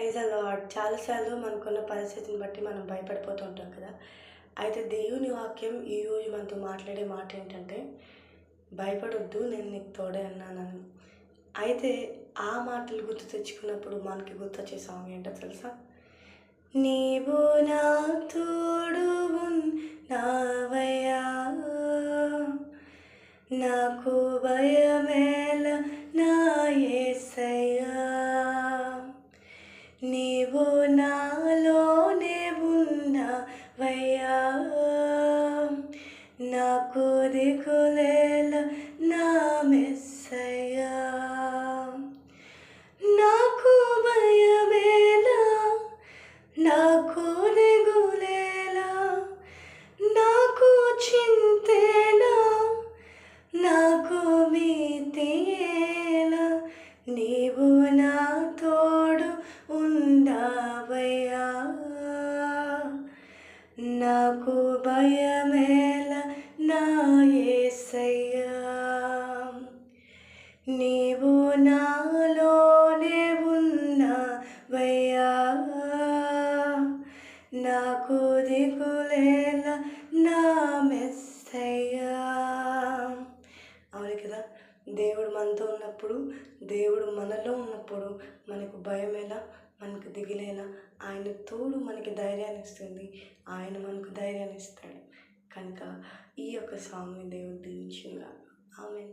Praise the lord. చాలాసార్లు మనకున్న పరిస్థితిని బట్టి మనం భయపడిపోతూ ఉంటాం కదా! అయితే దేవుని వాక్యం ఈరోజు మనతో మాట్లాడే మాట ఏంటంటే, భయపడొద్దు నేను నీకు తోడే ఉన్నానని. అయితే ఆ మాటలు గుర్తు తెచ్చుకున్నప్పుడు మనకి గుర్తొచ్చే సాంగ్ ఏంటో తెలుసా? నీవు నా తోడు ఉన్నావయ్యా, నాకు భయమేల నా యేసయ్యా, నీవు నాలోనే ఉన్నవయ్యా, నాకు దిగులేల నా మెస్సయ్యా, నాకు భయమేలా, నాకు దిగులేలా, నాకు చింతేలా, నాకు భీతియేలా, నీవు నా తోడు ఉండావయ్యా, నాకు భయమేలా నా యేసయ్యా, నీవు నాలోనే ఉన్నవయ్యా, నాకు దిగులేలా నా మెస్సయ్యా. అవును కదా! దేవుడు మనతో ఉన్నప్పుడు, దేవుడు మనలో ఉన్నప్పుడు మనకు భయం ఎలా, మనకు దిగులేలా, ఆయన తోడు మనకి ధైర్యాన్ని ఇస్తుంది, ఆయన మనకు ధైర్యాన్ని ఇస్తాడు. కనుక ఈ యొక్క సాంగ్ని దేవుడు దీవించుగాక. ఆమేన్.